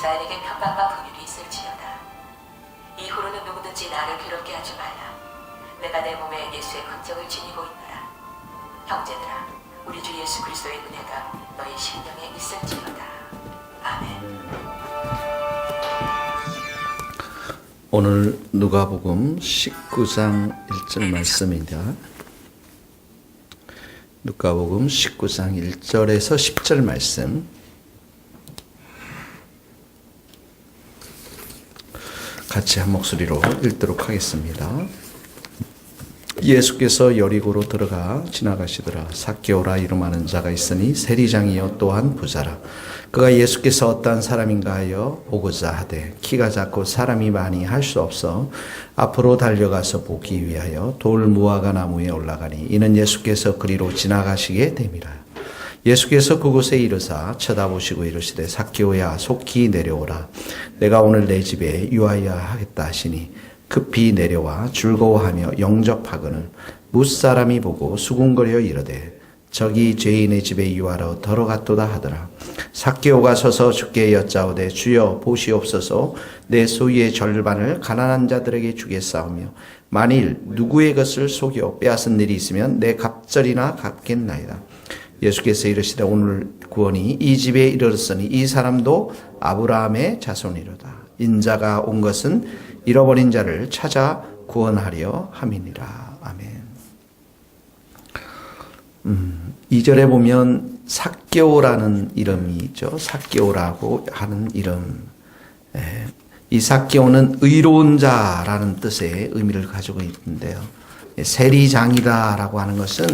이스라엘에게 편박과 분율이 있을지어다. 이후로는 누구든지 나를 괴롭게 하지 말라. 내가 내 몸에 예수의 흔적을 지니고 있노라. 형제들아, 우리 주 예수 그리스도의 은혜가 너희 심령에 있을지어다. 아멘. 오늘 누가복음 19장 1절 말씀입니다. 누가복음 19장 1절에서 10절 말씀. 같이 한 목소리로 읽도록 하겠습니다. 예수께서 여리고로 들어가 지나가시더라. 삭개오라 이름하는 자가 있으니 세리장이요 또한 부자라. 그가 예수께서 어떠한 사람인가 하여 보고자 하되 키가 작고 사람이 많이 할 수 없어 앞으로 달려가서 보기 위하여 돌 무화과 나무에 올라가니 이는 예수께서 그리로 지나가시게 됨이라. 예수께서 그곳에 이르사 쳐다보시고 이르시되 삭개오야 속히 내려오라. 내가 오늘 내 집에 유하여 하겠다 하시니 급히 내려와 즐거워하며 영접하거늘 무사람이 보고 수군거려 이르되 저기 죄인의 집에 유하러 들어갔도다 하더라. 삭개오가 서서 주께 여짜오되 주여 보시옵소서 내 소유의 절반을 가난한 자들에게 주겠사오며 만일 누구의 것을 속여 빼앗은 일이 있으면 내 갑절이나 갚겠나이다. 예수께서 이르시되 오늘 구원이 이 집에 이르렀으니 이 사람도 아브라함의 자손이로다. 인자가 온 것은 잃어버린 자를 찾아 구원하려 함이니라. 아멘. 2절에 보면 삭개오라는 이름이 있죠. 삭개오라고 하는 이름. 이 삭개오는 의로운 자라는 뜻의 의미를 가지고 있는데요. 세리장이다라고 하는 것은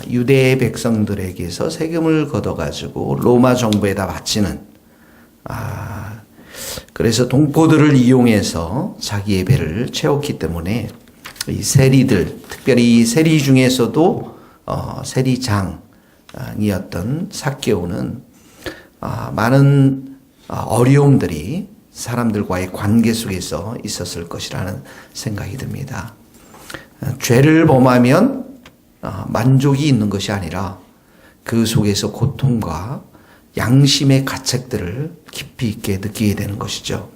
유대 백성들에게서 세금을 걷어가지고 로마 정부에다 바치는, 그래서 동포들을 이용해서 자기의 배를 채웠기 때문에 이 세리들, 특별히 이 세리 중에서도 세리장이었던 삭개오는 많은 어려움들이 사람들과의 관계 속에서 있었을 것이라는 생각이 듭니다. 죄를 범하면 만족이 있는 것이 아니라 그 속에서 고통과 양심의 가책들을 깊이 있게 느끼게 되는 것이죠.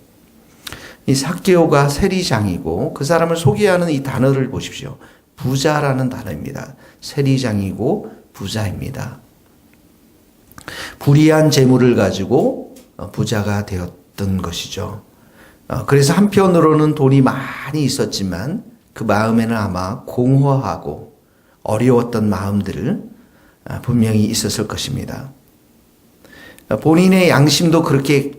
이 삭개오가 세리장이고 그 사람을 소개하는 이 단어를 보십시오. 부자라는 단어입니다. 세리장이고 부자입니다. 불이한 재물을 가지고 부자가 되었던 것이죠. 그래서 한편으로는 돈이 많이 있었지만 그 마음에는 아마 공허하고 어려웠던 마음들을 분명히 있었을 것입니다. 본인의 양심도 그렇게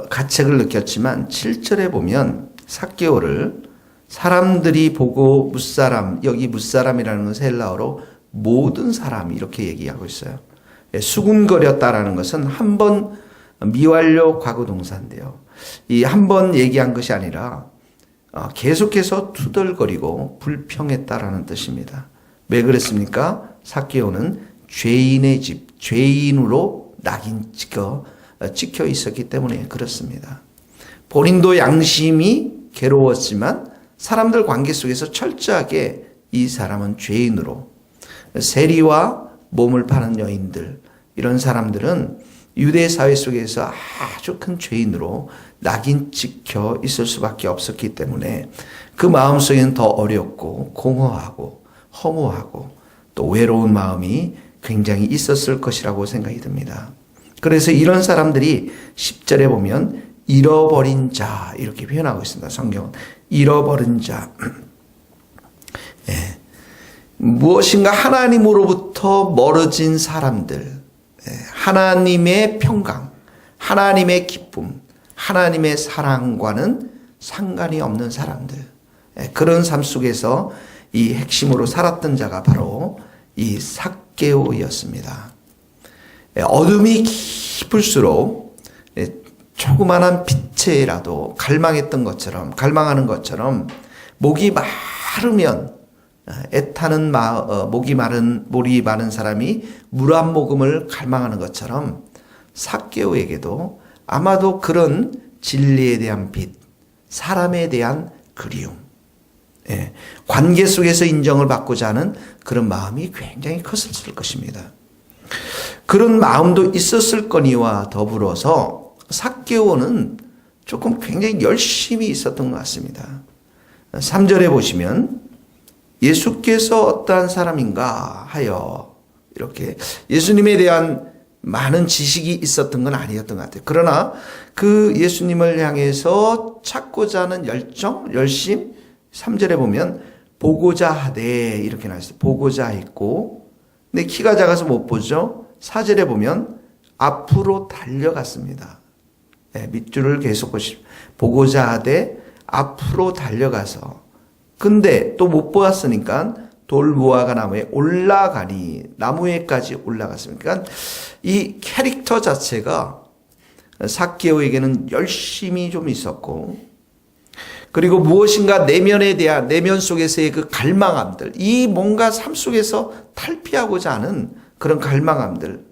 가책을 느꼈지만 7절에 보면 삭개오를 사람들이 보고 무사람, 여기 무사람이라는 것은 헬라어로 모든 사람 이렇게 얘기하고 있어요. 수군거렸다라는 것은 한 번 미완료 과거 동사인데요. 이 한 번 얘기한 것이 아니라 계속해서 투덜거리고 불평했다라는 뜻입니다. 왜 그랬습니까? 삭개오는 죄인의 집, 죄인으로 낙인 찍혀 있었기 때문에 그렇습니다. 본인도 양심이 괴로웠지만 사람들 관계 속에서 철저하게 이 사람은 죄인으로, 세리와 몸을 파는 여인들, 이런 사람들은 유대 사회 속에서 아주 큰 죄인으로 낙인 찍혀 있을 수밖에 없었기 때문에 그 마음속에는 더 어렵고 공허하고 허무하고 또 외로운 마음이 굉장히 있었을 것이라고 생각이 듭니다. 그래서 이런 사람들이 10절에 보면 잃어버린 자 이렇게 표현하고 있습니다. 성경은 잃어버린 자. 무엇인가 하나님으로부터 멀어진 사람들, 하나님의 평강, 하나님의 기쁨, 하나님의 사랑과는 상관이 없는 사람들, 그런 삶 속에서 이 핵심으로 살았던 자가 바로 이 삭개오였습니다. 어둠이 깊을수록 조그만한 빛에라도 갈망하는 것처럼 목이 마르면 애타는 목이 마른 사람이 물 한 모금을 갈망하는 것처럼 삭개오에게도 아마도 그런 진리에 대한 빛, 사람에 대한 그리움, 관계 속에서 인정을 받고자 하는 그런 마음이 굉장히 컸을 것입니다. 그런 마음도 있었을 거니와 더불어서 삭개오는 조금 굉장히 열심히 있었던 것 같습니다. 3절에 보시면 예수께서 어떠한 사람인가 하여 이렇게 예수님에 대한 많은 지식이 있었던 건 아니었던 것 같아요. 그러나 그 예수님을 향해서 찾고자 하는 열정, 열심, 3절에 보면 보고자 하되 이렇게 나왔어요. 보고자 했고, 근데 키가 작아서 못 보죠. 4절에 보면 앞으로 달려갔습니다. 네, 밑줄을 계속 보시면 보고자 하되 앞으로 달려가서, 근데 또 못 보았으니까 돌무화과 나무에 올라가니, 나무에까지 올라갔습니다. 그러니까 이 캐릭터 자체가 삭개오에게는 열심이 좀 있었고, 그리고 무엇인가 내면 속에서의 그 갈망함들, 이 뭔가 삶 속에서 탈피하고자 하는 그런 갈망함들,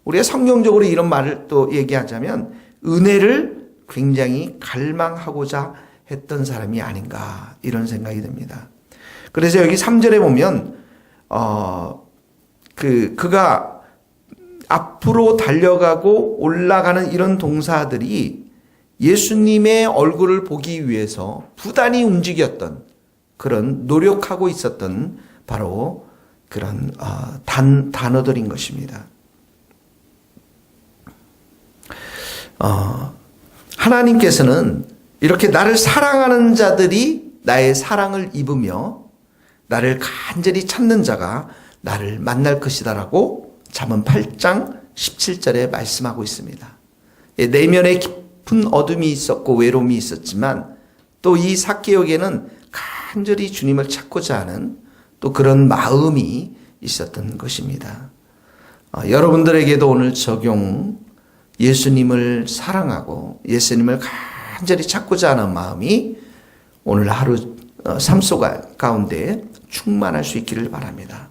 우리가 성경적으로 이런 말을 또 얘기하자면 은혜를 굉장히 갈망하고자 했던 사람이 아닌가, 이런 생각이 듭니다. 그래서 여기 3절에 보면 그가 앞으로 달려가고 올라가는 이런 동사들이 예수님의 얼굴을 보기 위해서 부단히 움직였던, 그런 노력하고 있었던 바로 그런 단어들인 것입니다. 하나님께서는 이렇게 나를 사랑하는 자들이 나의 사랑을 입으며 나를 간절히 찾는 자가 나를 만날 것이다라고 잠언 8장 17절에 말씀하고 있습니다. 내면에 깊은 어둠이 있었고 외로움이 있었지만 또 이 삭개오에게는 간절히 주님을 찾고자 하는 또 그런 마음이 있었던 것입니다. 여러분들에게도 오늘 적용, 예수님을 사랑하고 예수님을 간절히 찾고자 하는 마음이 오늘 하루 삶 속 가운데 충만할 수 있기를 바랍니다.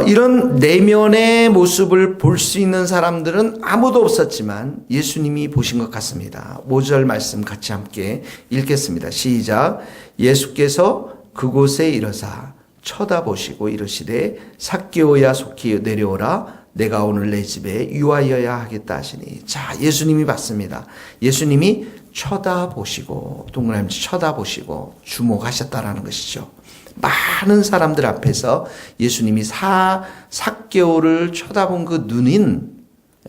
이런 내면의 모습을 볼 수 있는 사람들은 아무도 없었지만 예수님이 보신 것 같습니다. 5절 말씀 같이 함께 읽겠습니다. 시작. 예수께서 그곳에 이르사 쳐다보시고 이르시되 삭개오야 속히 내려오라. 내가 오늘 내 집에 유하여야 하겠다 하시니. 자, 예수님이 봤습니다. 예수님이 쳐다보시고, 동그라미 쳐다보시고 주목하셨다라는 것이죠. 많은 사람들 앞에서 예수님이 삭개오를 쳐다본 그 눈인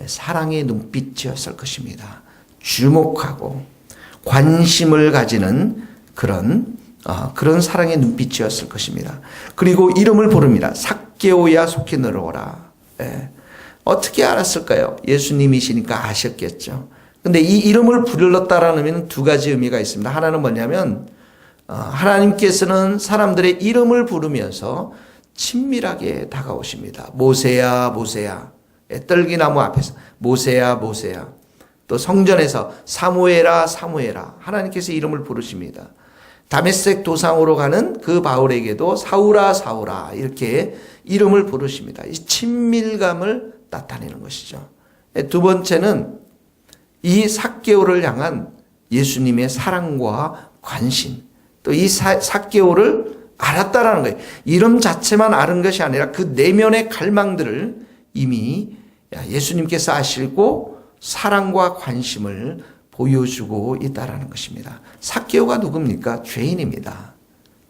사랑의 눈빛이었을 것입니다. 주목하고 관심을 가지는 그런 사랑의 눈빛이었을 것입니다. 그리고 이름을 부릅니다. 삭개오야 속히 내려오라. 어떻게 알았을까요? 예수님이시니까 아셨겠죠. 근데 이 이름을 불렀다라는 의미는 두 가지 의미가 있습니다. 하나는 뭐냐면 하나님께서는 사람들의 이름을 부르면서 친밀하게 다가오십니다. 모세야 모세야. 떨기나무 앞에서 모세야 모세야. 또 성전에서 사무엘아 사무엘아. 하나님께서 이름을 부르십니다. 다메섹 도상으로 가는 그 바울에게도 사울아 사울아 이렇게 이름을 부르십니다. 이 친밀감을 나타내는 것이죠. 두 번째는 이 삭개오를 향한 예수님의 사랑과 관심, 또 이 삭개오를 알았다라는 거예요. 이름 자체만 아는 것이 아니라 그 내면의 갈망들을 이미 예수님께서 아시고 사랑과 관심을 보여주고 있다라는 것입니다. 삭개오가 누굽니까? 죄인입니다.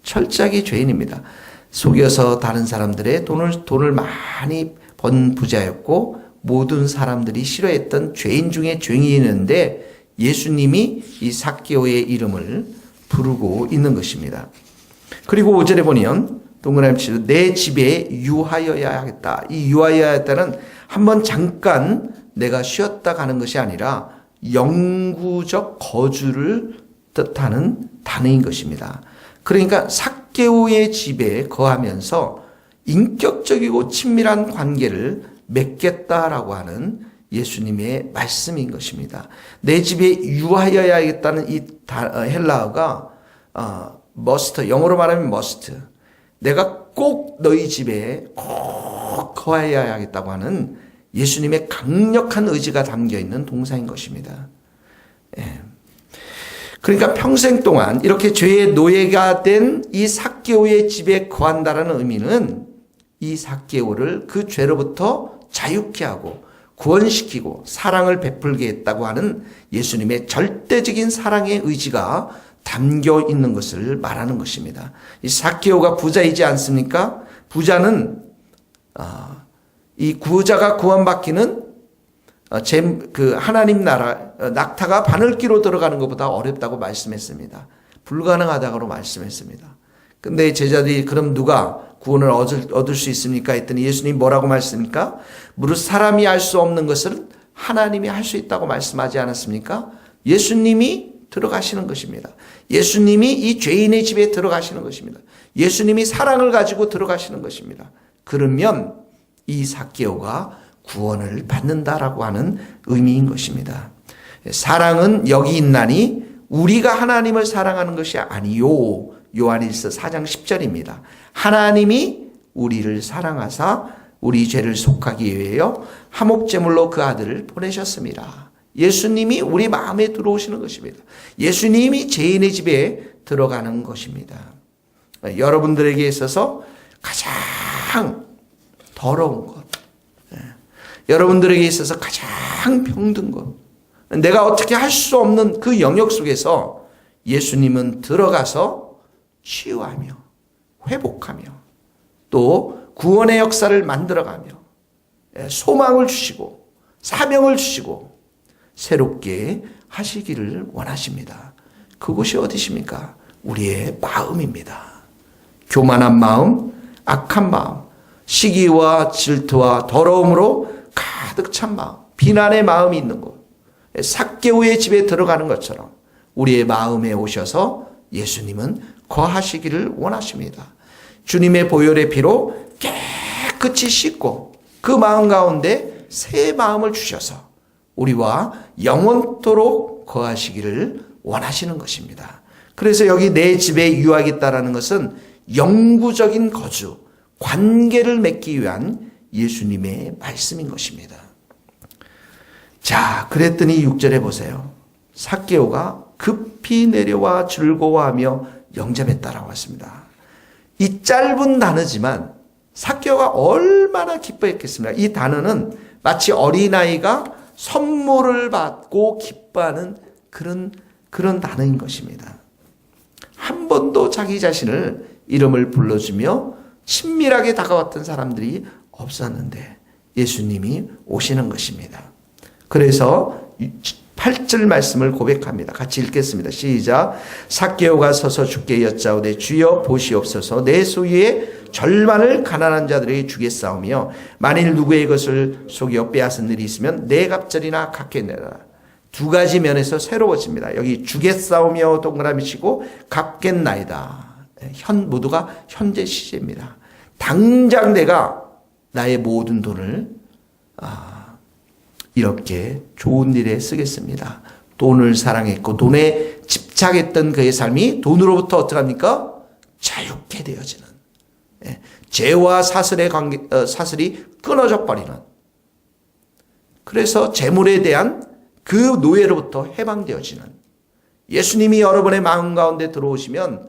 철저하게 죄인입니다. 속여서 다른 사람들의 돈을 많이 번 부자였고 모든 사람들이 싫어했던 죄인 중에 죄인이었는데 예수님이 이 삭개오의 이름을 부르고 있는 것입니다. 그리고 5절에 보면 동그라미 치고 내 집에 유하여야 하겠다. 이 유하여야 했다는 한번 잠깐 내가 쉬었다 가는 것이 아니라 영구적 거주를 뜻하는 단어인 것입니다. 그러니까 삭개오의 집에 거하면서 인격적이고 친밀한 관계를 맺겠다라고 하는 예수님의 말씀인 것입니다. 내 집에 유하여야겠다는 이 헬라어가 must, 영어로 말하면 must. 내가 꼭 너희 집에 꼭 거하여야겠다고 하는 예수님의 강력한 의지가 담겨 있는 동사인 것입니다. 예. 그러니까 평생 동안 이렇게 죄의 노예가 된 이 삭개오의 집에 거한다라는 의미는 이 삭개오를 그 죄로부터 자유케 하고 구원시키고 사랑을 베풀게 했다고 하는 예수님의 절대적인 사랑의 의지가 담겨 있는 것을 말하는 것입니다. 이 삭개오가 부자이지 않습니까? 부자는 이 구자가 구원받기는 하나님 나라 낙타가 바늘기로 들어가는 것보다 어렵다고 말씀했습니다. 불가능하다고 말씀했습니다. 근데 제자들이 그럼 누가 구원을 얻을 수 있습니까? 했더니 예수님이 뭐라고 말씀입니까? 무릇 사람이 할 수 없는 것을 하나님이 할 수 있다고 말씀하지 않았습니까? 예수님이 들어가시는 것입니다. 예수님이 이 죄인의 집에 들어가시는 것입니다. 예수님이 사랑을 가지고 들어가시는 것입니다. 그러면 이 삭개오가 구원을 받는다라고 하는 의미인 것입니다. 사랑은 여기 있나니 우리가 하나님을 사랑하는 것이 아니요. 요한일서 4장 10절입니다. 하나님이 우리를 사랑하사 우리 죄를 속하기 위하여 화목제물로 그 아들을 보내셨습니다. 예수님이 우리 마음에 들어오시는 것입니다. 예수님이 죄인의 집에 들어가는 것입니다. 여러분들에게 있어서 가장 더러운 것, 여러분들에게 있어서 가장 병든 것, 내가 어떻게 할 수 없는 그 영역 속에서 예수님은 들어가서 치유하며 회복하며 또 구원의 역사를 만들어가며 소망을 주시고 사명을 주시고 새롭게 하시기를 원하십니다. 그곳이 어디십니까? 우리의 마음입니다. 교만한 마음, 악한 마음, 시기와 질투와 더러움으로 가득 찬 마음, 비난의 마음이 있는 곳, 삭개오의 집에 들어가는 것처럼 우리의 마음에 오셔서 예수님은 거하시기를 원하십니다. 주님의 보혈의 피로 깨끗이 씻고 그 마음 가운데 새 마음을 주셔서 우리와 영원토록 거하시기를 원하시는 것입니다. 그래서 여기 내 집에 유하겠다라는 것은 영구적인 거주, 관계를 맺기 위한 예수님의 말씀인 것입니다. 자, 그랬더니 6절에 보세요. 삭개오가 급히 내려와 즐거워하며 영접했다라고 했습니다. 이 짧은 단어지만 삭개오가 얼마나 기뻐했겠습니까? 이 단어는 마치 어린아이가 선물을 받고 기뻐하는 그런 단어인 것입니다. 한 번도 자기 자신을 이름을 불러주며 친밀하게 다가왔던 사람들이 없었는데 예수님이 오시는 것입니다. 그래서 8절 말씀을 고백합니다. 같이 읽겠습니다. 시작. 삭개오가 서서 주께 여짜오되 주여 보시옵소서 내 소유의 절반을 가난한 자들에게 주겠사오며 만일 누구의 것을 속여 빼앗은 일이 있으면 내 갑절이나 갚겠느니라. 두 가지 면에서 새로워집니다. 여기 주겠사오며 동그라미 치고 갚겠나이다. 모두가 현재 시제입니다. 당장 내가 나의 모든 돈을 이렇게 좋은 일에 쓰겠습니다. 돈을 사랑했고 돈에 집착했던 그의 삶이 돈으로부터 어떡합니까? 자유케 되어지는, 죄와 사슬의 사슬이 끊어져 버리는, 그래서 재물에 대한 그 노예로부터 해방되어지는, 예수님이 여러분의 마음 가운데 들어오시면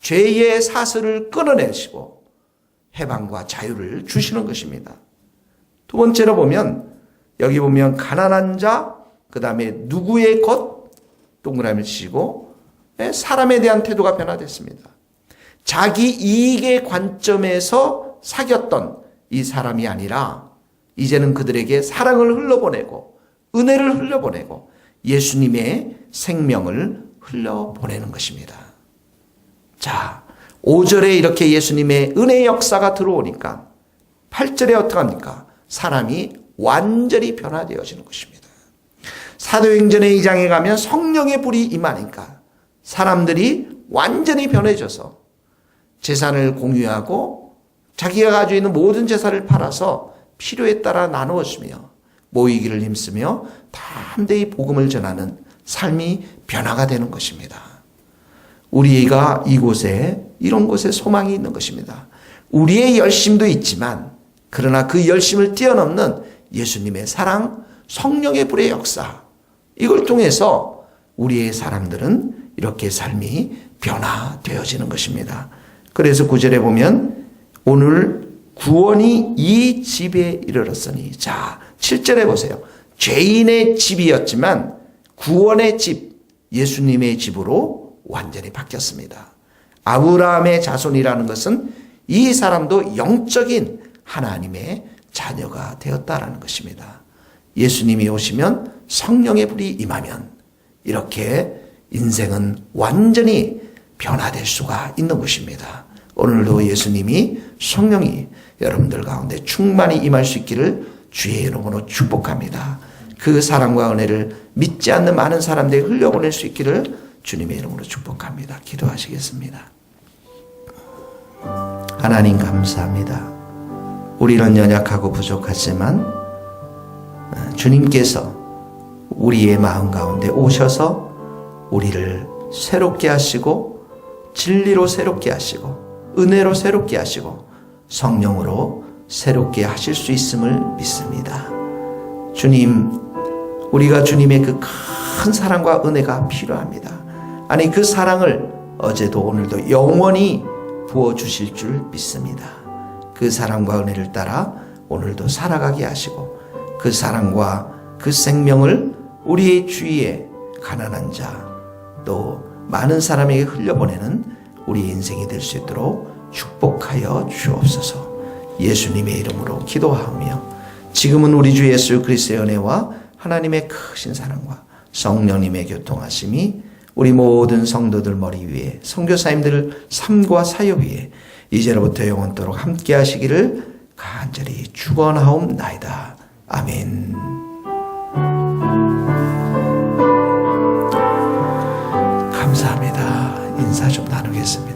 죄의 사슬을 끊어내시고 해방과 자유를 주시는 것입니다. 두 번째로 보면 여기 보면 가난한 자, 그 다음에 누구의 것, 동그라미를 치고 사람에 대한 태도가 변화됐습니다. 자기 이익의 관점에서 사귀었던 이 사람이 아니라 이제는 그들에게 사랑을 흘려보내고 은혜를 흘려보내고 예수님의 생명을 흘려보내는 것입니다. 자, 5절에 이렇게 예수님의 은혜의 역사가 들어오니까 8절에 어떡합니까? 사람이 완전히 변화되어지는 것입니다. 사도행전의 2장에 가면 성령의 불이 임하니까 사람들이 완전히 변해져서 재산을 공유하고 자기가 가지고 있는 모든 재산을 팔아서 필요에 따라 나누었으며 모이기를 힘쓰며 다 함대히 복음을 전하는 삶이 변화가 되는 것입니다. 우리가 이곳에 이런 곳에 소망이 있는 것입니다. 우리의 열심도 있지만 그러나 그 열심을 뛰어넘는 예수님의 사랑, 성령의 불의 역사, 이걸 통해서 우리의 사람들은 이렇게 삶이 변화되어지는 것입니다. 그래서 9절에 보면 오늘 구원이 이 집에 이르렀으니, 자, 7절에 보세요. 죄인의 집이었지만 구원의 집, 예수님의 집으로 완전히 바뀌었습니다. 아브라함의 자손이라는 것은 이 사람도 영적인 하나님의 자녀가 되었다라는 것입니다. 예수님이 오시면 성령의 불이 임하면 이렇게 인생은 완전히 변화될 수가 있는 것입니다. 오늘도 예수님이 성령이 여러분들 가운데 충만히 임할 수 있기를 주의 이름으로 축복합니다. 그 사랑과 은혜를 믿지 않는 많은 사람들이 흘려보낼 수 있기를 주님의 이름으로 축복합니다. 기도하시겠습니다. 하나님 감사합니다. 우리는 연약하고 부족하지만 주님께서 우리의 마음 가운데 오셔서 우리를 새롭게 하시고 진리로 새롭게 하시고 은혜로 새롭게 하시고 성령으로 새롭게 하실 수 있음을 믿습니다. 주님, 우리가 주님의 그 큰 사랑과 은혜가 필요합니다. 아니 그 사랑을 어제도 오늘도 영원히 부어주실 줄 믿습니다. 그 사랑과 은혜를 따라 오늘도 살아가게 하시고 그 사랑과 그 생명을 우리의 주위에 가난한 자 또 많은 사람에게 흘려보내는 우리의 인생이 될 수 있도록 축복하여 주옵소서. 예수님의 이름으로 기도하며 지금은 우리 주 예수 그리스도의 은혜와 하나님의 크신 사랑과 성령님의 교통하심이 우리 모든 성도들 머리 위에 선교사님들 삶과 사역 위에 이제로부터 영원토록 함께 하시기를 간절히 축원하옵나이다. 아멘. 감사합니다. 인사 좀 나누겠습니다.